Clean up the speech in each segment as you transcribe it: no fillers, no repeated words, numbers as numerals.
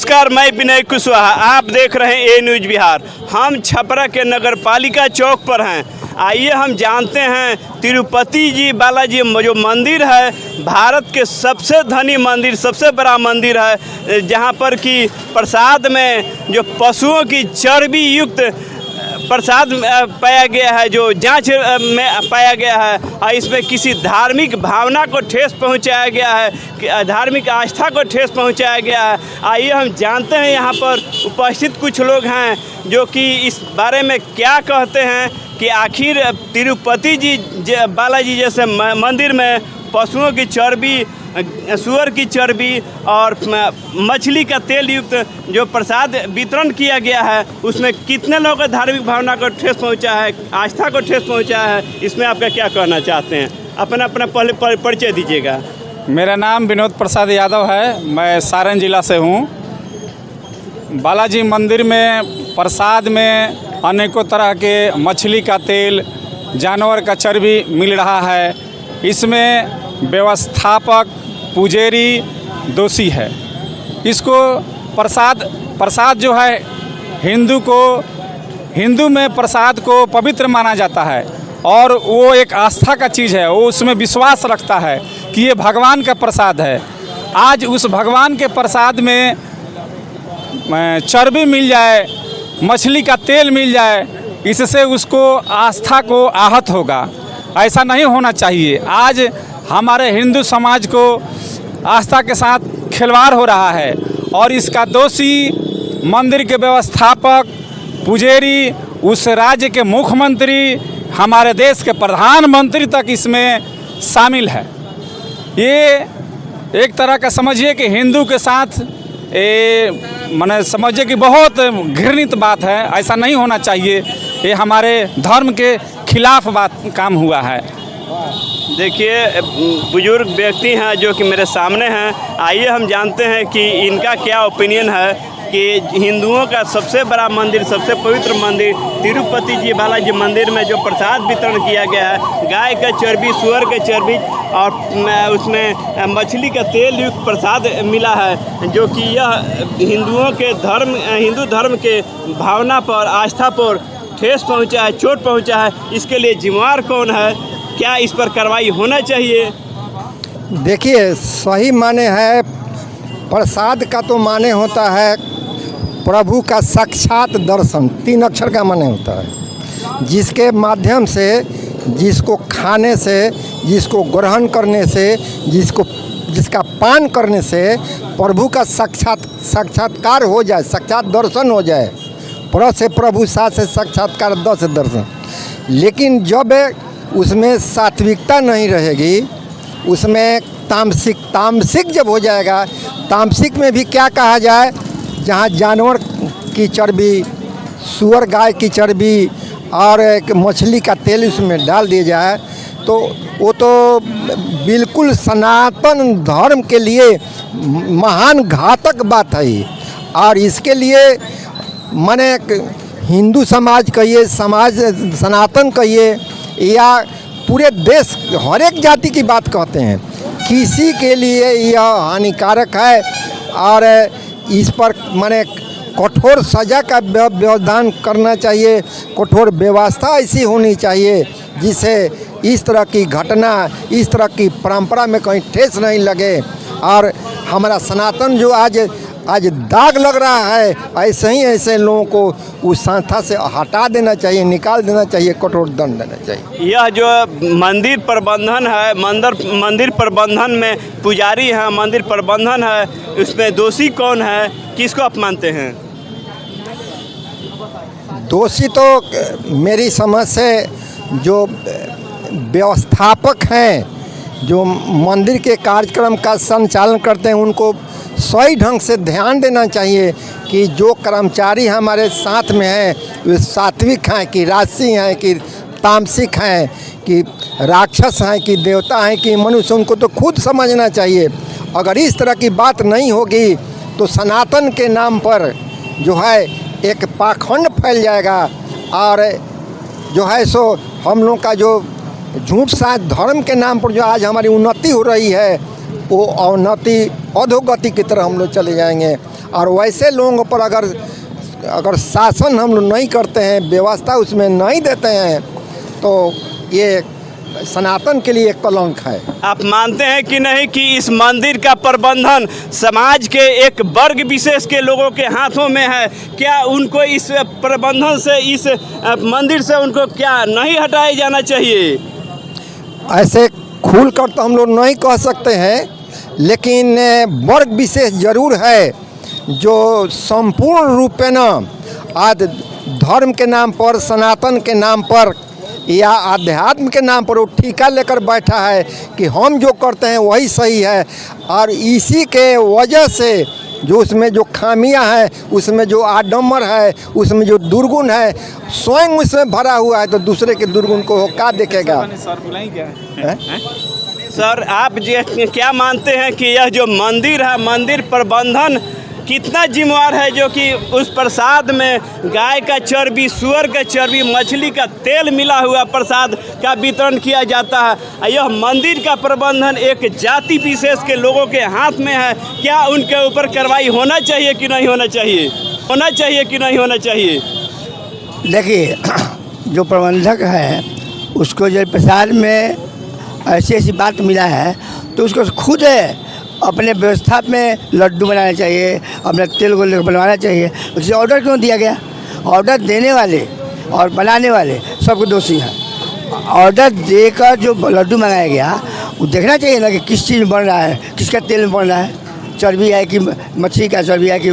नमस्कार, मैं विनय कुशवाहा। आप देख रहे हैं ए न्यूज़ बिहार। हम छपरा के नगर पालिका चौक पर हैं। आइए हम जानते हैं तिरुपति जी बालाजी जो मंदिर है, भारत के सबसे धनी मंदिर, सबसे बड़ा मंदिर है, जहां पर कि प्रसाद में जो पशुओं की चर्बी युक्त प्रसाद पाया गया है, जो जांच में पाया गया है, और इसमें किसी धार्मिक भावना को ठेस पहुंचाया गया है, धार्मिक आस्था को ठेस पहुंचाया गया है। आइए हम जानते हैं यहाँ पर उपस्थित कुछ लोग हैं जो कि इस बारे में क्या कहते हैं कि आखिर तिरुपति जी बालाजी जैसे मंदिर में पशुओं की चर्बी, सूअर की चर्बी और मछली का तेल युक्त जो प्रसाद वितरण किया गया है, उसमें कितने लोगों को धार्मिक भावना को ठेस पहुंचा है, आस्था को ठेस पहुंचा है, इसमें आपका क्या कहना चाहते हैं? अपना अपना पहले परिचय दीजिएगा। मेरा नाम विनोद प्रसाद यादव है, मैं सारण जिला से हूँ। बालाजी मंदिर में प्रसाद में अनेकों तरह के मछली का तेल, जानवर का चर्बी मिल रहा है। इसमें व्यवस्थापक पुजेरी दोषी है। इसको प्रसाद जो है, हिंदू में प्रसाद को पवित्र माना जाता है और वो एक आस्था का चीज़ है। वो उसमें विश्वास रखता है कि ये भगवान का प्रसाद है। आज उस भगवान के प्रसाद में चर्बी मिल जाए, मछली का तेल मिल जाए, इससे उसको आस्था को आहत होगा। ऐसा नहीं होना चाहिए। आज हमारे हिंदू समाज को आस्था के साथ खिलवाड़ हो रहा है और इसका दोषी मंदिर के व्यवस्थापक, पुजेरी, उस राज्य के मुख्यमंत्री, हमारे देश के प्रधानमंत्री तक इसमें शामिल है। ये एक तरह का समझिए कि हिंदू के साथ माने समझिए कि बहुत घृणित बात है। ऐसा नहीं होना चाहिए। ये हमारे धर्म के खिलाफ काम हुआ है। देखिए, बुजुर्ग व्यक्ति हैं जो कि मेरे सामने हैं। आइए हम जानते हैं कि इनका क्या ओपिनियन है कि हिंदुओं का सबसे बड़ा मंदिर, सबसे पवित्र मंदिर तिरुपति जी बालाजी मंदिर में जो प्रसाद वितरण किया गया है, गाय का चर्बी, सूअर के चर्बी और उसमें मछली का तेल युक्त प्रसाद मिला है, जो कि यह हिंदू धर्म के भावना पर, आस्था पर ठेस पहुंचा है, चोट पहुंचा है। इसके लिए जिम्मेवार कौन है? क्या इस पर कार्रवाई होना चाहिए? देखिए, सही माने है प्रसाद का तो माने होता है प्रभु का साक्षात दर्शन, 3 अक्षर का माने होता है, जिसके माध्यम से, जिसको खाने से, जिसको ग्रहण करने से, जिसका पान करने से प्रभु का साक्षात्कार हो जाए, साक्षात दर्शन हो जाए। प्र से प्रभु, सा से साक्षात्कार, द से दर्शन। लेकिन जब उसमें सात्विकता नहीं रहेगी, उसमें तामसिक जब हो जाएगा, तामसिक में भी क्या कहा जाए, जहाँ जानवर की चर्बी, सूअर गाय की चर्बी और एक मछली का तेल उसमें डाल दिया जाए, तो वो तो बिल्कुल सनातन धर्म के लिए महान घातक बात है। और इसके लिए माने हिंदू समाज कहिए, समाज सनातन कहिए, या पूरे देश हर एक जाति की बात कहते हैं, किसी के लिए यह हानिकारक है। और इस पर माने कठोर सज़ा का व्यवधान करना चाहिए, कठोर व्यवस्था ऐसी होनी चाहिए जिससे इस तरह की घटना, इस तरह की परंपरा में कहीं ठेस नहीं लगे। और हमारा सनातन जो आज दाग लग रहा है, ऐसे लोगों को उस संस्था से हटा देना चाहिए, निकाल देना चाहिए, कठोर दंड देना चाहिए। यह जो मंदिर प्रबंधन है, मंदिर प्रबंधन में पुजारी हैं, मंदिर प्रबंधन है, उसमें दोषी कौन है? किसको आप मानते हैं? दोषी तो मेरी समझ से जो व्यवस्थापक हैं, जो मंदिर के कार्यक्रम का संचालन करते हैं, उनको सही ढंग से ध्यान देना चाहिए कि जो कर्मचारी हमारे साथ में हैं वे सात्विक हैं कि राजसी हैं कि तामसिक हैं कि राक्षस हैं कि देवता हैं कि मनुष्य, उनको तो खुद समझना चाहिए। अगर इस तरह की बात नहीं होगी तो सनातन के नाम पर जो है एक पाखंड फैल जाएगा और जो है सो हम लोग का जो झूठ साझ धर्म के नाम पर जो आज हमारी उन्नति हो रही है, वो अवनति, अधोगति की तरह हम लोग चले जाएंगे। और वैसे लोगों पर अगर शासन हम लोग नहीं करते हैं, व्यवस्था उसमें नहीं देते हैं, तो ये सनातन के लिए एक कलंक है। आप मानते हैं कि नहीं कि इस मंदिर का प्रबंधन समाज के एक वर्ग विशेष के लोगों के हाथों में है? क्या उनको इस प्रबंधन से, इस मंदिर से उनको क्या नहीं हटाया जाना चाहिए? ऐसे खुल कर तो हम लोग नहीं कह सकते हैं, लेकिन वर्ग विशेष जरूर है जो संपूर्ण रूप में न आज धर्म के नाम पर, सनातन के नाम पर या आध्यात्म के नाम पर वो ठीका लेकर बैठा है कि हम जो करते हैं वही सही है। और इसी के वजह से जो उसमें जो खामियां हैं, उसमें जो आडम्बर है, उसमें जो दुर्गुण है, स्वयं उसमें भरा हुआ है, तो दूसरे के दुर्गुण को क्या देखेगा? सर, आप क्या मानते हैं कि यह जो मंदिर है, मंदिर प्रबंधन कितना जिम्मेवार है जो कि उस प्रसाद में गाय का चर्बी, सुअर का चर्बी, मछली का तेल मिला हुआ प्रसाद का वितरण किया जाता है? यह मंदिर का प्रबंधन एक जाति विशेष के लोगों के हाथ में है। क्या उनके ऊपर कार्रवाई होना चाहिए कि नहीं होना चाहिए? होना चाहिए कि नहीं होना चाहिए? देखिए, जो प्रबंधक है उसको जो प्रसाद में ऐसी बात मिला है तो उसको खुद अपने व्यवस्था में लड्डू बनाना चाहिए, अपने तेल को बनवाना चाहिए। उसे ऑर्डर क्यों दिया गया? ऑर्डर देने वाले और बनाने वाले सबको दोषी हैं। ऑर्डर देकर जो लड्डू मंगाया गया वो देखना चाहिए ना कि किस चीज़ में बन रहा है, किसका तेल में बन रहा है, चर्बी है कि मछली का चर्बी है कि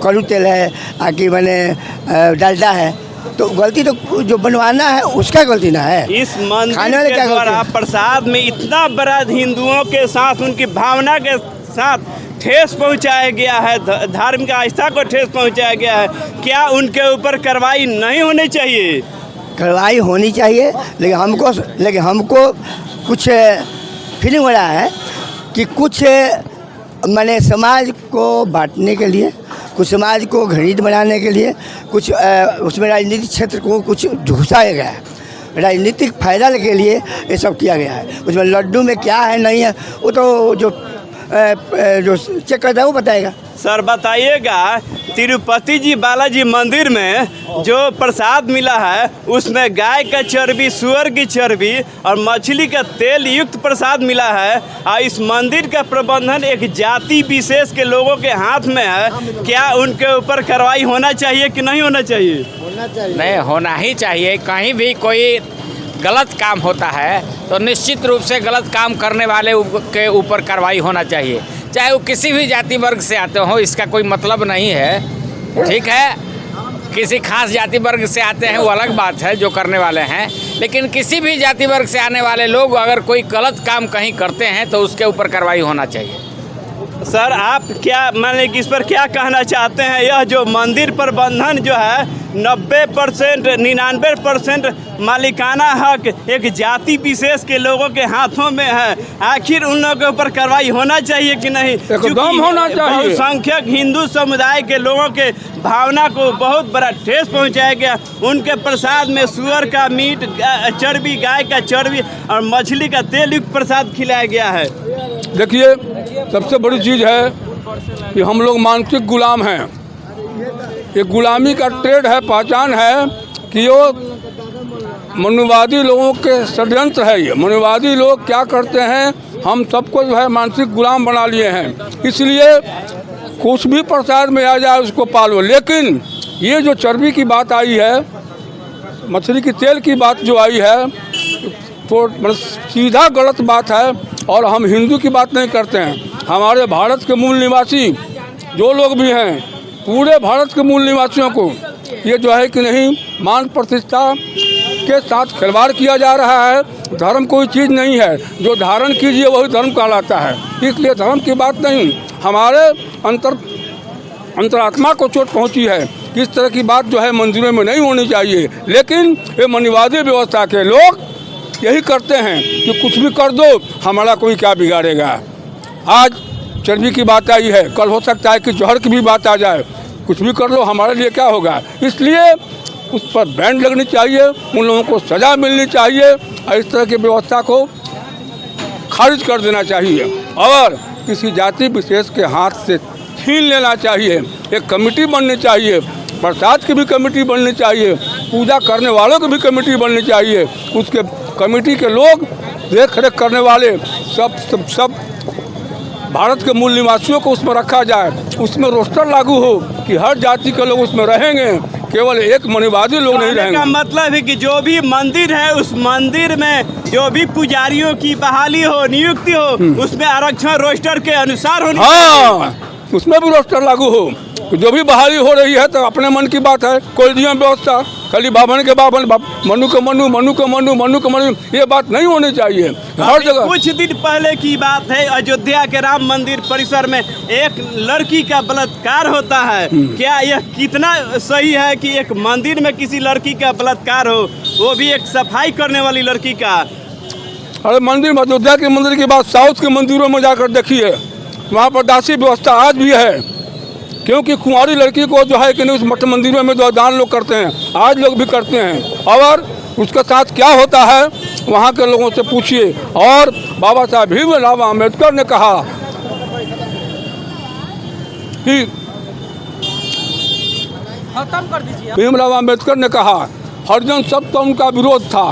कड़ू तेल है कि मैंने डालडा है। तो गलती तो जो बनवाना है उसका गलती ना है। इस मंदिर के द्वारा प्रसाद में इतना बड़ा हिंदुओं के साथ, उनकी भावना के साथ ठेस पहुंचाया गया है, धार्मिक आस्था को ठेस पहुंचाया गया है। क्या उनके ऊपर कार्रवाई नहीं होनी चाहिए? कार्रवाई होनी चाहिए, लेकिन हमको कुछ फीलिंग हो रहा है कि कुछ मैंने समाज को बांटने के लिए, कुछ समाज को घृणित बनाने के लिए, कुछ उसमें राजनीतिक क्षेत्र को कुछ घुसाया गया है, राजनीतिक फायदा के लिए ये सब किया गया है। उसमें लड्डू में क्या है नहीं है वो तो जो चेक करता है वो बताएगा। सर बताइएगा, तिरुपति जी बालाजी मंदिर में जो प्रसाद मिला है उसमें गाय का चर्बी, सुअर की चर्बी और मछली का तेल युक्त प्रसाद मिला है और इस मंदिर का प्रबंधन एक जाति विशेष के लोगों के हाथ में है। क्या उनके ऊपर कार्रवाई होना चाहिए कि नहीं होना चाहिए? नहीं, होना ही चाहिए। कहीं भी कोई गलत काम होता है तो निश्चित रूप से गलत काम करने वाले के ऊपर कार्रवाई होना चाहिए, चाहे वो किसी भी जाति वर्ग से आते हो। इसका कोई मतलब नहीं है, ठीक है, किसी खास जाति वर्ग से आते हैं वो अलग बात है जो करने वाले हैं, लेकिन किसी भी जाति वर्ग से आने वाले लोग अगर कोई गलत काम कहीं करते हैं तो उसके ऊपर कार्रवाई होना चाहिए। सर, आप क्या माने कि इस पर क्या कहना चाहते हैं? यह जो मंदिर प्रबंधन जो है 90%, 99% मालिकाना हक एक जाति विशेष के लोगों के हाथों में है। आखिर उन लोगों के ऊपर कार्रवाई होना चाहिए कि नहीं? एकदम होना चाहिए। बहुसंख्यक हिंदू समुदाय के लोगों के भावना को बहुत बड़ा ठेस पहुंचाया गया। उनके प्रसाद में सुअर का मीट, चर्बी, गाय का चर्बी और मछली का तेल युक्त प्रसाद खिलाया गया है। देखिए, सबसे बड़ी चीज़ है कि हम लोग मानसिक गुलाम हैं। ये गुलामी का ट्रेड है, पहचान है कि वो मनुवादी लोगों के षड्यंत्र है। ये मनुवादी लोग क्या करते हैं, हम सबको जो है मानसिक गुलाम बना लिए हैं। इसलिए कुछ भी प्रसाद में आ जाए उसको पालो। लेकिन ये जो चर्बी की बात आई है, मछली की तेल की बात जो आई है, तो मतलब सीधा गलत बात है। और हम हिंदू की बात नहीं करते हैं, हमारे भारत के मूल निवासी जो लोग भी हैं, पूरे भारत के मूल निवासियों को ये जो है कि नहीं, मान प्रतिष्ठा के साथ खिलवाड़ किया जा रहा है। धर्म कोई चीज़ नहीं है, जो धारण कीजिए वही धर्म कहलाता है। इसलिए धर्म की बात नहीं, हमारे अंतरात्मा को चोट पहुंची है। इस तरह की बात जो है मंदिरों में नहीं होनी चाहिए। लेकिन ये मनुवादी व्यवस्था के लोग यही करते हैं कि कुछ भी कर दो, हमारा कोई क्या बिगाड़ेगा। आज चर्बी की बात आई है, कल हो सकता है कि जहर की भी बात आ जाए। कुछ भी कर लो, हमारे लिए क्या होगा। इसलिए उस पर बैन लगनी चाहिए, उन लोगों को सज़ा मिलनी चाहिए और इस तरह की व्यवस्था को खारिज कर देना चाहिए। और किसी जाति विशेष के हाथ से छीन लेना चाहिए। एक कमेटी बननी चाहिए, प्रसाद की भी कमेटी बननी चाहिए, पूजा करने वालों की भी कमेटी बननी चाहिए। उसके कमेटी के लोग देख रेख करने वाले सब भारत के मूल निवासियों को उसमें रखा जाए। उसमें रोस्टर लागू हो कि हर जाति के लोग उसमें रहेंगे, केवल एक मनुवादी लोग नहीं रहेंगे। का मतलब है कि जो भी मंदिर है उस मंदिर में जो भी पुजारियों की बहाली हो, नियुक्ति हो, उसमें आरक्षण रोस्टर के अनुसार होनी हाँ, उसमें भी रोस्टर लागू हो। जो भी बहाली हो रही है तो अपने मन की बात है। कोल्डियम व्यवस्था खाली बाभन के बाभन, मनु के मनु, मनु के मनु, मनु के मनु, ये बात नहीं होनी चाहिए हर जगह। कुछ दिन पहले की बात है, अयोध्या के राम मंदिर परिसर में एक लड़की का बलात्कार होता है। क्या यह कितना सही है कि एक मंदिर में किसी लड़की का बलात्कार हो, वो भी एक सफाई करने वाली लड़की का? अरे मंदिर में, अयोध्या के मंदिर की बात साउथ के मंदिरों में जाकर देखिए, वहाँ पर दासी व्यवस्था आज भी है। क्योंकि कुंवारी लड़की को जो है कि नहीं उस मठ मंदिरों में जो दान लोग करते हैं, आज लोग भी करते हैं। और उसके साथ क्या होता है वहाँ के लोगों से पूछिए। और बाबा साहब भीमराव अम्बेडकर ने कहा कि भीमराव अम्बेडकर ने कहा हरिजन शब्द का उनका विरोध था।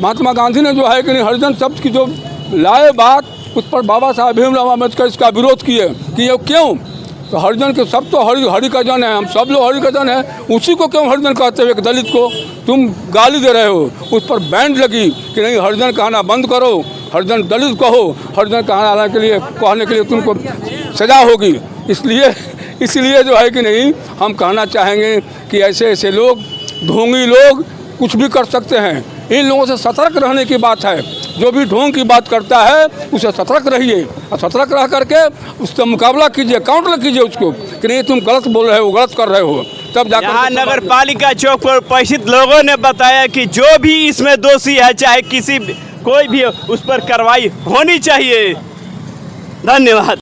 महात्मा गांधी ने जो है कि नहीं हरिजन शब्द की जो लाए बात, उस पर बाबा साहब भीमराव अम्बेडकर इसका विरोध किए कि ये क्यों, तो हरिजन के सब तो हरि का जन है, हम सब लोग हरि का जन है, उसी को क्यों हरिजन कहते हो? एक दलित को तुम गाली दे रहे हो। उस पर बैंड लगी कि नहीं हरिजन कहना बंद करो, हरिजन दलित कहो, हरिजन कहने के लिए तुमको सजा होगी। इसलिए जो है कि नहीं हम कहना चाहेंगे कि ऐसे ऐसे लोग, ढोंगी लोग कुछ भी कर सकते हैं। इन लोगों से सतर्क रहने की बात है। जो भी ढोंग की बात करता है उसे सतर्क रहिए, और सतर्क रह करके उससे मुकाबला कीजिए, काउंटर कीजिए उसको कि नहीं तुम गलत बोल रहे हो, गलत कर रहे हो। तब जाकर यहाँ नगर पालिका चौक पर उपस्थित लोगों ने बताया कि जो भी इसमें दोषी है, चाहे कोई भी हो, उस पर कार्रवाई होनी चाहिए। धन्यवाद।